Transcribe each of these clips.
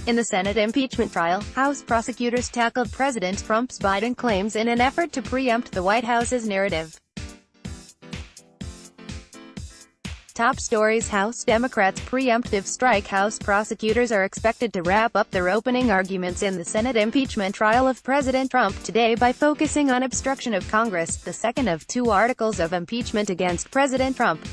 In the Senate impeachment trial, House prosecutors tackled President Trump's Biden claims in an effort to preempt the White House's narrative. Top stories: House Democrats' preemptive StrikeHouse prosecutors are expected to wrap up their opening arguments in the Senate impeachment trial of President Trump today by focusing on obstruction of Congress, the second of two articles of impeachment against President Trump.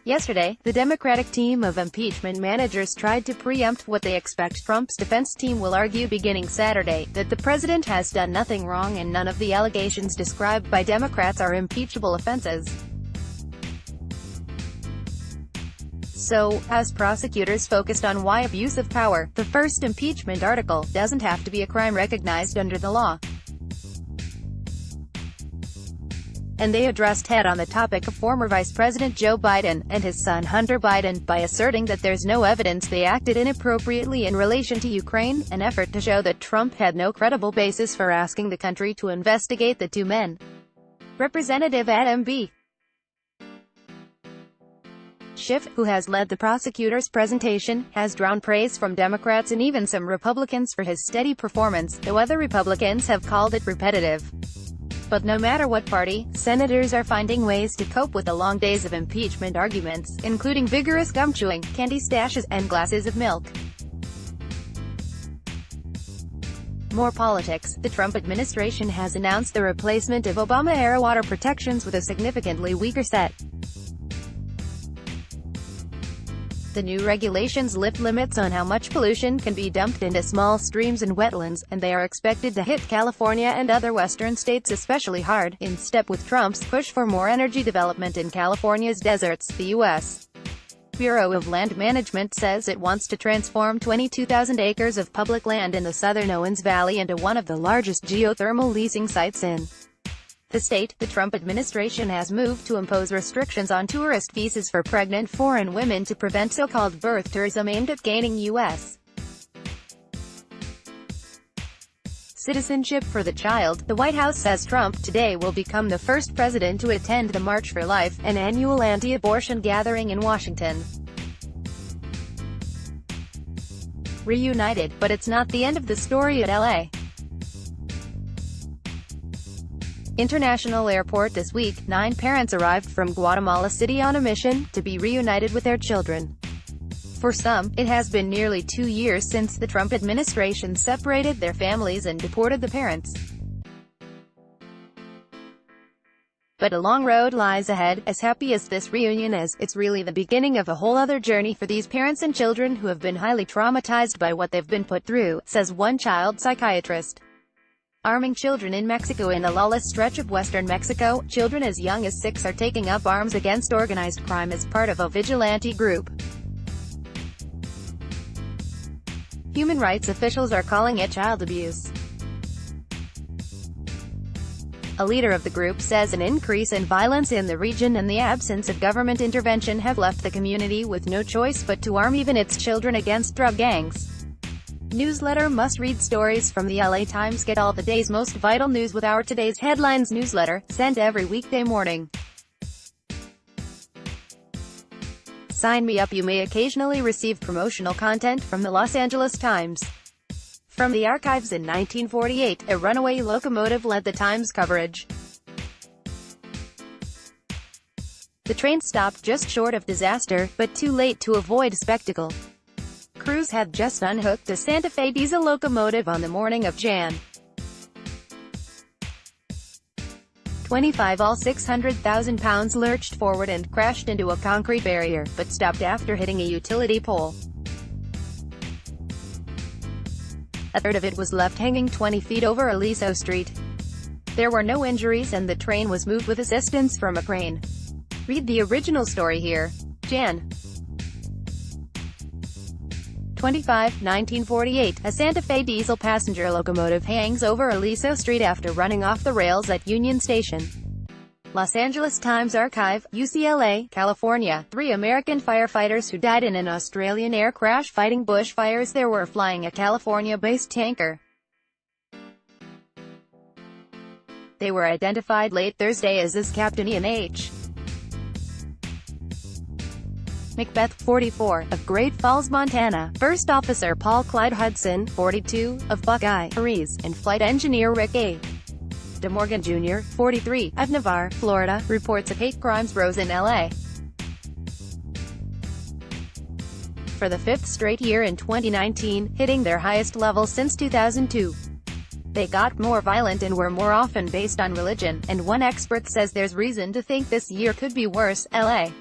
Yesterday, the Democratic team of impeachment managers tried to preempt what they expect Trump's defense team will argue beginning Saturday, that the president has done nothing wrong and none of the allegations described by Democrats are impeachable offenses. So, as prosecutors focused on why abuse of power, the first impeachment article, doesn't have to be a crime recognized under the law. And they addressed head-on the topic of former Vice President Joe Biden and his son Hunter Biden, by asserting that there's no evidence they acted inappropriately in relation to Ukraine, an effort to show that Trump had no credible basis for asking the country to investigate the two men. Representative Adam B. Schiff, who has led the prosecutor's presentation, has drawn praise from Democrats and even some Republicans for his steady performance, though other Republicans have called it repetitive. But no matter what party, senators are finding ways to cope with the long days of impeachment arguments, including vigorous gum chewing, candy stashes, and glasses of milk. More politics. The Trump administration has announced the replacement of Obama-era water protections with a significantly weaker set. The new regulations lift limits on how much pollution can be dumped into small streams and wetlands, and they are expected to hit California and other western states especially hard, in step with Trump's push for more energy development in California's deserts. The U.S. Bureau of Land Management says it wants to transform 22,000 acres of public land in the southern Owens Valley into one of the largest geothermal leasing sites in the state. The Trump administration has moved to impose restrictions on tourist visas for pregnant foreign women to prevent so-called birth tourism aimed at gaining U.S. citizenship for the child. The White House says Trump today will become the first president to attend the March for Life, an annual anti-abortion gathering in Washington. Reunited, but it's not the end of the story at L.A. International Airport this week. 9 parents arrived from Guatemala City on a mission to be reunited with their children. For some, it has been nearly 2 years since the Trump administration separated their families and deported the parents. But a long road lies ahead. As happy as this reunion is, it's really the beginning of a whole other journey for these parents and children who have been highly traumatized by what they've been put through, says one child psychiatrist. Arming children in Mexico. In a lawless stretch of western Mexico, children as young as 6 are taking up arms against organized crime as part of a vigilante group. Human rights officials are calling it child abuse. A leader of the group says an increase in violence in the region and the absence of government intervention have left the community with no choice but to arm even its children against drug gangs. Newsletter must-read stories from the LA Times. Get all the day's most vital news with our Today's Headlines newsletter, sent every weekday morning. Sign me up. You may occasionally receive promotional content from the Los Angeles Times. From the archives in 1948, a runaway locomotive led the Times coverage. The train stopped just short of disaster, but too late to avoid spectacle. Crews had just unhooked a Santa Fe diesel locomotive on the morning of Jan. 25. All 600,000 pounds lurched forward and crashed into a concrete barrier, but stopped after hitting a utility pole. A third of it was left hanging 20 feet over Aliso Street. There were no injuries and the train was moved with assistance from a crane. Read the original story here. Jan. 25, 1948, a Santa Fe diesel passenger locomotive hangs over Aliso Street after running off the rails at Union Station. Los Angeles Times Archive, UCLA, California. 3 American firefighters who died in an Australian air crash fighting bushfires. They were flying a California-based tanker. They were identified late Thursday as Captain Ian H. Macbeth, 44, of Great Falls, Montana; First Officer Paul Clyde Hudson, 42, of Buckeye, Paris; and Flight Engineer Rick A. De Morgan Jr., 43, of Navarre, Florida. Reports of hate crimes rose in L.A. for the fifth straight year in 2019, hitting their highest level since 2002. They got more violent and were more often based on religion, and one expert says there's reason to think this year could be worse. L.A.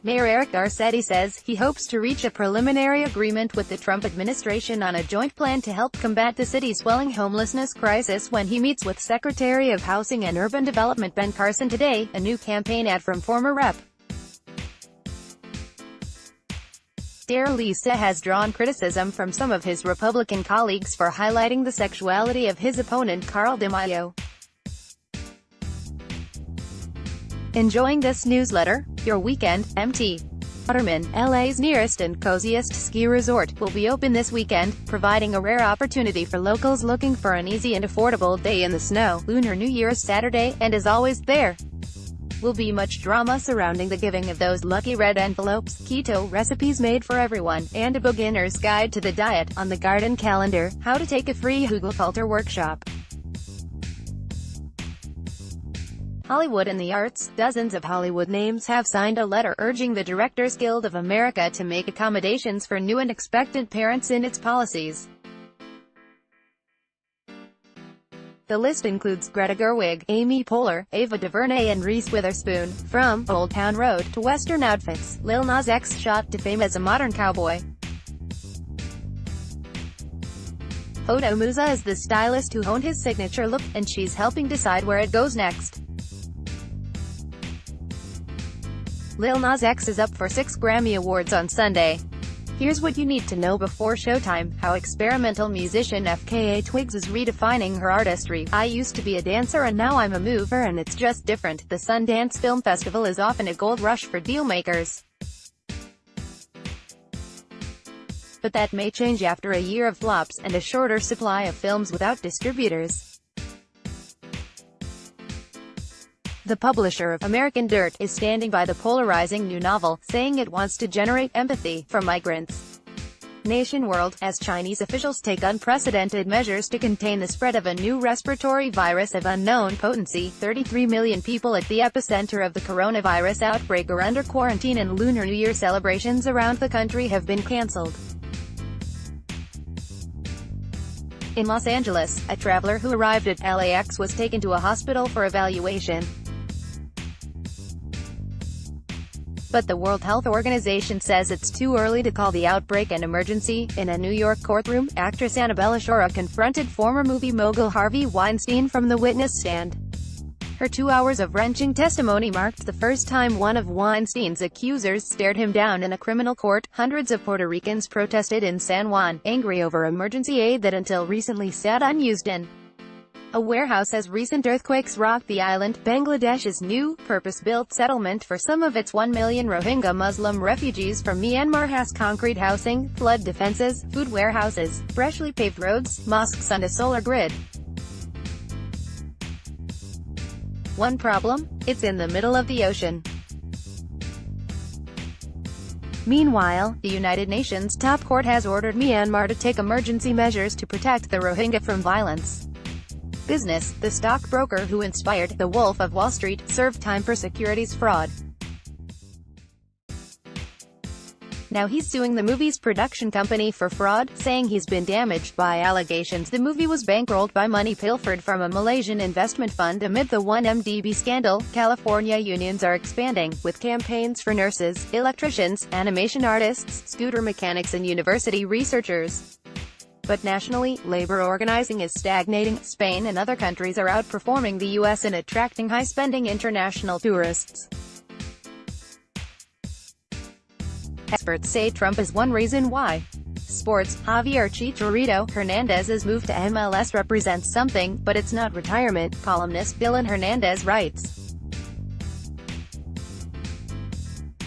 Mayor Eric Garcetti says he hopes to reach a preliminary agreement with the Trump administration on a joint plan to help combat the city's swelling homelessness crisis when he meets with Secretary of Housing and Urban Development Ben Carson today, a new campaign ad from former Rep. Lisa has drawn criticism from some of his Republican colleagues for highlighting the sexuality of his opponent Carl DeMaio. Enjoying this newsletter? Your weekend, MT. Waterman, LA's nearest and coziest ski resort, will be open this weekend, providing a rare opportunity for locals looking for an easy and affordable day in the snow. Lunar New Year's Saturday, and as always, there will be much drama surrounding the giving of those lucky red envelopes, keto recipes made for everyone, and a beginner's guide to the diet. On the garden calendar, how to take a free hugelkultur workshop. Hollywood and the arts. Dozens of Hollywood names have signed a letter urging the Directors Guild of America to make accommodations for new and expectant parents in its policies. The list includes Greta Gerwig, Amy Poehler, Ava DuVernay and Reese Witherspoon. From Old Town Road to Western outfits, Lil Nas X shot to fame as a modern cowboy. Hoda Musa is the stylist who honed his signature look, and she's helping decide where it goes next. Lil Nas X is up for 6 Grammy Awards on Sunday. Here's what you need to know before showtime: how experimental musician FKA Twigs is redefining her artistry. I used to be a dancer and now I'm a mover and it's just different. The Sundance Film Festival is often a gold rush for dealmakers. But that may change after a year of flops, and a shorter supply of films without distributors. The publisher of American Dirt is standing by the polarizing new novel, saying it wants to generate empathy for migrants. Nation World, as Chinese officials take unprecedented measures to contain the spread of a new respiratory virus of unknown potency. 33 million people at the epicenter of the coronavirus outbreak are under quarantine, and Lunar New Year celebrations around the country have been cancelled. In Los Angeles, a traveler who arrived at LAX was taken to a hospital for evaluation. But the World Health Organization says it's too early to call the outbreak an emergency. In a New York courtroom, actress Annabella Shora confronted former movie mogul Harvey Weinstein from the witness stand. Her 2 hours of wrenching testimony marked the first time one of Weinstein's accusers stared him down in a criminal court. Hundreds of Puerto Ricans protested in San Juan, angry over emergency aid that until recently sat unused in a warehouse as recent earthquakes rocked the island. Bangladesh's new, purpose-built settlement for some of its 1 million Rohingya Muslim refugees from Myanmar has concrete housing, flood defenses, food warehouses, freshly paved roads, mosques and a solar grid. One problem? It's in the middle of the ocean. Meanwhile, the United Nations top court has ordered Myanmar to take emergency measures to protect the Rohingya from violence. Business, the stockbroker who inspired The Wolf of Wall Street, served time for securities fraud. Now he's suing the movie's production company for fraud, saying he's been damaged by allegations the movie was bankrolled by money pilfered from a Malaysian investment fund. Amid the 1MDB scandal, California unions are expanding, with campaigns for nurses, electricians, animation artists, scooter mechanics and university researchers. But nationally, labor organizing is stagnating. Spain and other countries are outperforming the U.S. in attracting high-spending international tourists. Experts say Trump is one reason why. Sports, Javier Chicharito Hernandez's move to MLS represents something, but it's not retirement, columnist Dylan Hernandez writes.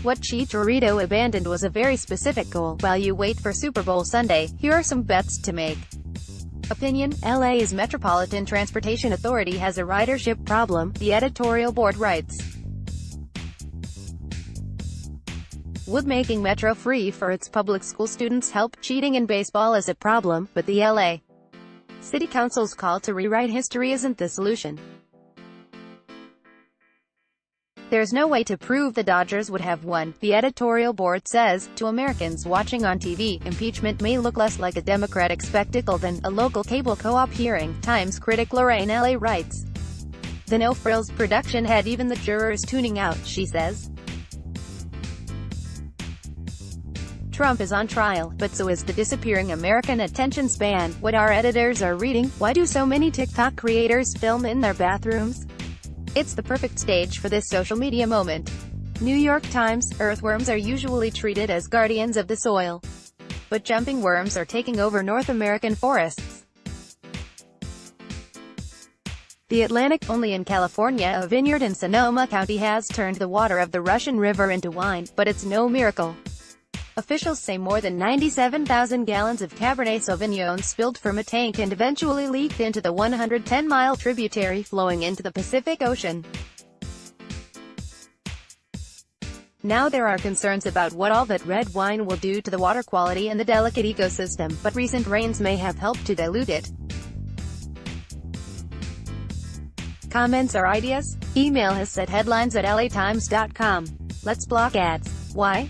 What Chicharito abandoned was a very specific goal. While you wait for Super Bowl Sunday, here are some bets to make. Opinion: LA's Metropolitan Transportation Authority has a ridership problem, the editorial board writes. Would making Metro free for its public school students help? Cheating in baseball is a problem, but the LA City Council's call to rewrite history isn't the solution. There's no way to prove the Dodgers would have won, the editorial board says. To Americans watching on TV, impeachment may look less like a Democratic spectacle than a local cable co-op hearing, Times critic Lorraine L.A. writes. The no-frills production had even the jurors tuning out, she says. Trump is on trial, but so is the disappearing American attention span. What our editors are reading. Why do so many TikTok creators film in their bathrooms? It's the perfect stage for this social media moment. New York Times. Earthworms are usually treated as guardians of the soil, but jumping worms are taking over North American forests. The Atlantic. Only in California, a vineyard in Sonoma County has turned the water of the Russian River into wine, but it's no miracle. Officials say more than 97,000 gallons of Cabernet Sauvignon spilled from a tank and eventually leaked into the 110-mile tributary flowing into the Pacific Ocean. Now there are concerns about what all that red wine will do to the water quality and the delicate ecosystem, but recent rains may have helped to dilute it. Comments or ideas? Email us at headlines@latimes.com. Let's block ads. Why?